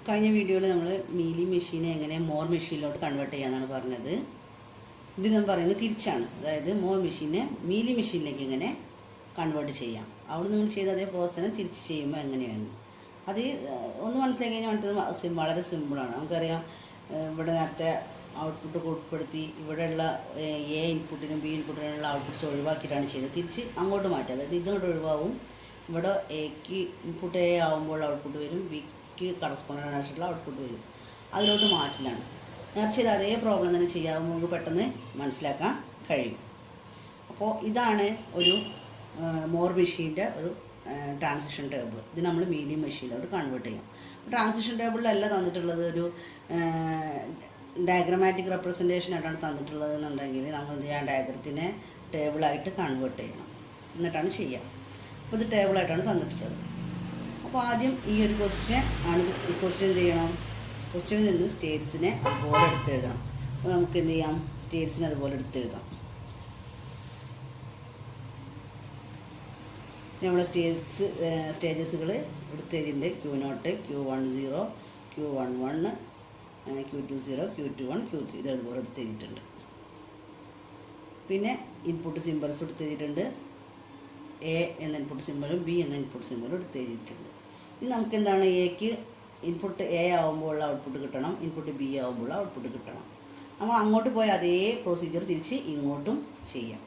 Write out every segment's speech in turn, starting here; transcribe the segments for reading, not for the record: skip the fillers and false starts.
കഴിഞ്ഞ വീഡിയോയിൽ നമ്മൾ മീലി മെഷീനെ എങ്ങനെ മോർ മെഷീനിലോട്ട് കൺവേർട്ട് ചെയ്യാന്നാണ് പറഞ്ഞത്. ഇത് ഞാൻ പറയുന്നത് തിരിച്ചാണ്. അതായത് മോർ മെഷീനെ മീലി മെഷീനിലേക്ക് എങ്ങനെ കൺവേർട്ട് ചെയ്യാം. അവിടെ നിങ്ങൾ ചെയ്ത അതേ പ്രോസസ്സിനെ തിരിച്ച് ചെയ്യുമ്പോൾ എങ്ങനെയാണ് അത് ഒന്ന് മനസ്സിലാക്കി കഴിഞ്ഞാൽ മറ്റത് വളരെ സിമ്പിളാണ്. നമുക്കറിയാം, ഇവിടെ നേരത്തെ ഔട്ട്പുട്ട് ഉൾപ്പെടുത്തി ഇവിടെയുള്ള എ ഇൻപുട്ടിനും ബി ഇൻപുട്ടിനുള്ള ഔട്ട്പുട്ട്സ് ഒഴിവാക്കിയിട്ടാണ് ചെയ്തത്. തിരിച്ച് അങ്ങോട്ട് മാറ്റുക. അതായത് ഇതോട്ട് ഒഴിവാകും. ഇവിടെ എക്ക് ഇൻപുട്ട് എ ആകുമ്പോൾ ഔട്ട്പുട്ട് വരും, ബിക്ക് കറസ്പോണ്ടൻ്റ് ആയിട്ടുള്ള ഔട്ട്പുട്ട് വരും. അതിലോട്ട് മാറ്റിലാണ്. നേരത്തെ ചെയ്ത് അതേ പ്രോബ്ലം തന്നെ ചെയ്യാവുമ്പോൾ നമുക്ക് പെട്ടെന്ന് മനസ്സിലാക്കാൻ കഴിയും. അപ്പോൾ ഇതാണ് ഒരു മോർ മെഷീൻ്റെ ഒരു ട്രാൻസിഷൻ ടേബിൾ. ഇത് നമ്മൾ മീഡിയം മെഷീനിലോട്ട് കൺവേർട്ട് ചെയ്യാം. ട്രാൻസിഷൻ ടേബിളിലല്ല തന്നിട്ടുള്ളത്, ഒരു ഡയഗ്രമാറ്റിക് റെപ്രസെൻറ്റേഷൻ ആയിട്ടാണ് തന്നിട്ടുള്ളത് എന്നുണ്ടെങ്കിൽ നമ്മൾ എന്ത് ചെയ്യാം, ഡയഗ്രത്തിനെ ടേബിളായിട്ട് കൺവേർട്ട് ചെയ്യണം. എന്നിട്ടാണ് ചെയ്യുക. അപ്പോൾ ഇത് ടേബിളായിട്ടാണ് തന്നിട്ടുള്ളത്. അപ്പോൾ ആദ്യം ഈ ഒരു ക്വസ്റ്റ്യൻ ആണ്. ഈ ക്വസ്റ്റ്യൻ എന്ത് ചെയ്യണം, ക്വസ്റ്റ്യനിൽ നിന്ന് സ്റ്റേറ്റ്സിനെ അതുപോലെ എടുത്തെഴുതണം. അപ്പോൾ നമുക്ക് എന്ത് ചെയ്യാം, സ്റ്റേറ്റ്സിനെ അതുപോലെ എടുത്തെഴുതാം. നമ്മുടെ സ്റ്റേജസുകൾ എടുത്തെഴുതിയിട്ടുണ്ട്. Q0, Q10, Q11, Q20, Q21, Q3 ഇത് അതുപോലെ എടുത്തെഴുതിയിട്ടുണ്ട്. പിന്നെ ഇൻപുട്ട് സിമ്പിൾസ് എടുത്തെഴുതിയിട്ടുണ്ട്. എ എന്ന ഇൻപുട്ട് സിമ്പിളും ബി എന്ന ഇൻപുട്ട് സിമ്പിളും എടുത്തെഴുതിയിട്ടുണ്ട്. ഇനി നമുക്ക് എന്താണ്, എക്ക് ഇൻപുട്ട് എ ആകുമ്പോൾ ഔട്ട്പുട്ട് കിട്ടണം, ഇൻപുട്ട് ബി ആകുമ്പോൾ ഔട്ട്പുട്ട് കിട്ടണം. നമ്മൾ അങ്ങോട്ട് പോയ അതേ പ്രൊസീജിയർ തിരിച്ച് ഇങ്ങോട്ടും ചെയ്യാം.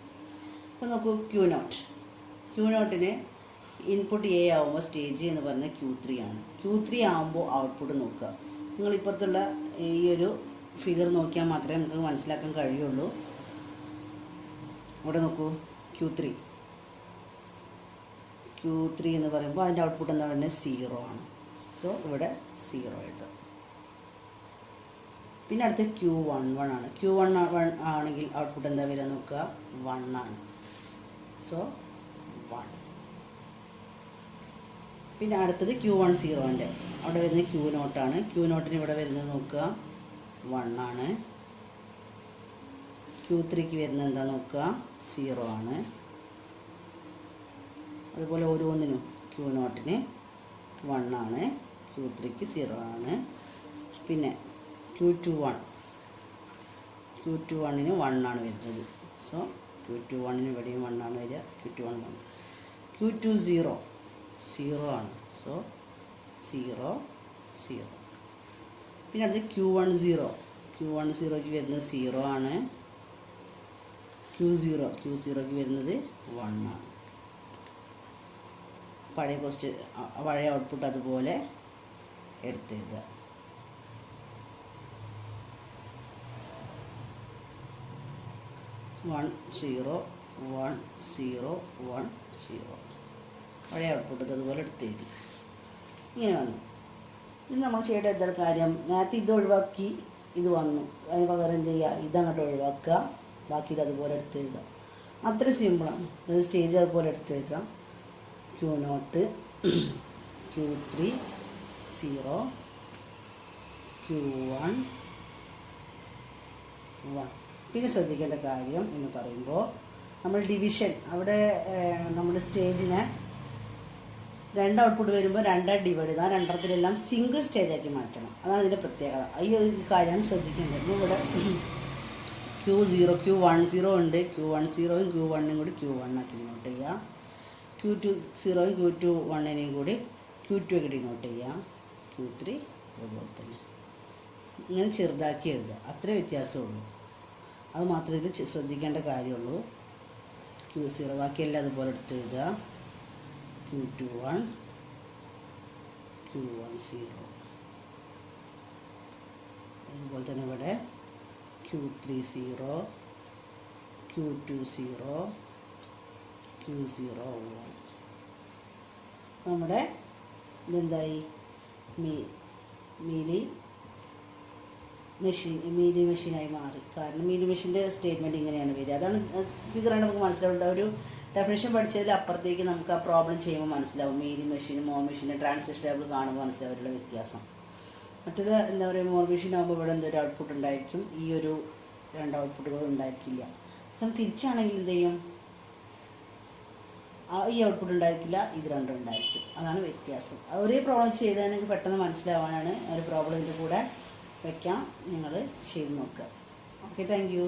അപ്പോൾ നോക്കൂ, Q0ന് ഇൻപുട്ട് എ ആകുമ്പോൾ സ്റ്റേജ് എന്ന് പറയുന്നത് Q3 ആണ്. Q3 ആകുമ്പോൾ ഔട്ട്പുട്ട് നോക്കുക. നിങ്ങൾ ഇപ്പുറത്തുള്ള ഈ ഒരു ഫിഗർ നോക്കിയാൽ മാത്രമേ നമുക്ക് മനസ്സിലാക്കാൻ കഴിയുള്ളൂ. ഇവിടെ നോക്കൂ, Q3 എന്ന് പറയുമ്പോൾ അതിൻ്റെ ഔട്ട്പുട്ട് എന്താ പറയുന്നത്, 0 ആണ്. സോ ഇവിടെ 0 ആയിട്ട്. പിന്നെ അടുത്ത് Q11 ആണ്. Q11 ആണെങ്കിൽ ഔട്ട്പുട്ട് എന്താ വരിക നോക്കുക, 1 ആണ്. സോ 1. പിന്നെ അടുത്തത് Q10ൻ്റെ അവിടെ വരുന്നത് Q0 ആണ്. Q0ന് ഇവിടെ വരുന്നത് നോക്കുക, 1 ആണ്. Q3ക്ക് വരുന്നത് എന്താ നോക്കുക, 0 ആണ്. അതുപോലെ ഓരോന്നിനും Q0ന് 1 ആണ്, Q3ക്ക് 0 ആണ്. പിന്നെ Q21ന് 1 ആണ് വരുന്നത്. സോ Q21ന് ഇവിടെയും 1 ആണ് വരിക. Q21 1. Q20 0 ആണ്. സോ 0 0. പിന്നെ അടുത്ത് Q10ക്ക് വരുന്നത് 0 ആണ്. Q0ക്ക് വരുന്നത് 1 ആണ്. പഴയ ഔട്ട്പുട്ട് അതുപോലെ എടുത്തെഴുതുക. വൺ സീറോ 1 0 1 0 പഴയ ഔട്ട്പുട്ട് അതുപോലെ എടുത്തെഴുതി. ഇങ്ങനെ വന്നു. ഇനി നമ്മൾ ചെയ്യേണ്ട എന്താ കാര്യം, നേരത്തെ ഇത് ഒഴിവാക്കി ഇത് വന്നു, അതിന് പകരം എന്ത് ചെയ്യുക, ഇതങ്ങോട്ട് ഒഴിവാക്കുക, ബാക്കി ഇത് അതുപോലെ എടുത്തെഴുതുക. അത്ര സിമ്പിളാണ്. അത് സ്റ്റേജ് അതുപോലെ എടുത്തെഴുതാം. Q0 Q3 0 Q1 1. പിന്നെ ശ്രദ്ധിക്കേണ്ട കാര്യം എന്ന് പറയുമ്പോൾ നമ്മൾ ഡിവിഷൻ, അവിടെ നമ്മുടെ സ്റ്റേജിനെ 2 ഔട്ട്പുട്ട് വരുമ്പോൾ 2 ഡിവൈഡ് ചെയ്താൽ രണ്ടെണ്ണത്തിലെല്ലാം സിംഗിൾ സ്റ്റേജാക്കി മാറ്റണം. അതാണ് ഇതിൻ്റെ പ്രത്യേകത. ഈ ഒരു കാര്യമാണ് ശ്രദ്ധിക്കേണ്ടത്. ഇവിടെ Q10 ഉണ്ട്. Q10യും Q1നും കൂടി Q1 ആക്കി നോട്ട് ചെയ്യുക. Q20യും Q21നെയും കൂടി Q2 ആക്കി നോട്ട് ചെയ്യുക. Q3 അതുപോലെ തന്നെ ഇങ്ങനെ ചെറുതാക്കി എഴുതുക. അത്രേ വ്യത്യാസമുള്ളൂ. അത് മാത്രമേ ഇത് ശ്രദ്ധിക്കേണ്ട കാര്യമുള്ളൂ. Q0 ബാക്കിയെല്ലാം അതുപോലെ എടുത്ത് എഴുതുക. Q21 Q10 അതുപോലെ തന്നെ ഇവിടെ Q30 Q20 Q01. നമ്മുടെ ഇതെന്തായി, മീലി മെഷീനായി മാറി. കാരണം മീലി മെഷീൻ്റെ സ്റ്റേറ്റ്മെൻറ്റ് ഇങ്ങനെയാണ് വരിക. അതാണ് ഫിഗറാണ് നമുക്ക് മനസ്സിലാവേണ്ട. ഒരു ഡെഫിനേഷൻ പഠിച്ചതിൽ അപ്പുറത്തേക്ക് നമുക്ക് ആ പ്രോബ്ലം ചെയ്യുമ്പോൾ മനസ്സിലാവും. മീലി മെഷീനും മോർ മെഷീനും ട്രാൻസിഷൻ ടേബിൾ കാണുമ്പോൾ മനസ്സിലാവുള്ള വ്യത്യാസം. മറ്റേത് എന്താ പറയുക, മോർ മെഷീൻ ആകുമ്പോൾ ഇവിടെ എന്തൊരു ഔട്ട്പുട്ട് ഉണ്ടായിരിക്കും, ഈ ഒരു 2 ഔട്ട്പുട്ടുകളും ഉണ്ടായിരിക്കില്ല. തിരിച്ചാണെങ്കിൽ എന്ത് ചെയ്യും, ഈ ഔട്ട്പുട്ട് ഉണ്ടായിരിക്കില്ല, ഇത് രണ്ടും ഉണ്ടായിരിക്കും. അതാണ് വ്യത്യാസം. ഒരേ പ്രോബ്ലം ചെയ്താൽ നിങ്ങൾക്ക് പെട്ടെന്ന് മനസ്സിലാവാനാണ് ഒരു പ്രോബ്ലത്തിൻ്റെ കൂടെ വയ്ക്കാം. നിങ്ങൾ ചെയ്ത് നോക്കുക. Okay, thank you.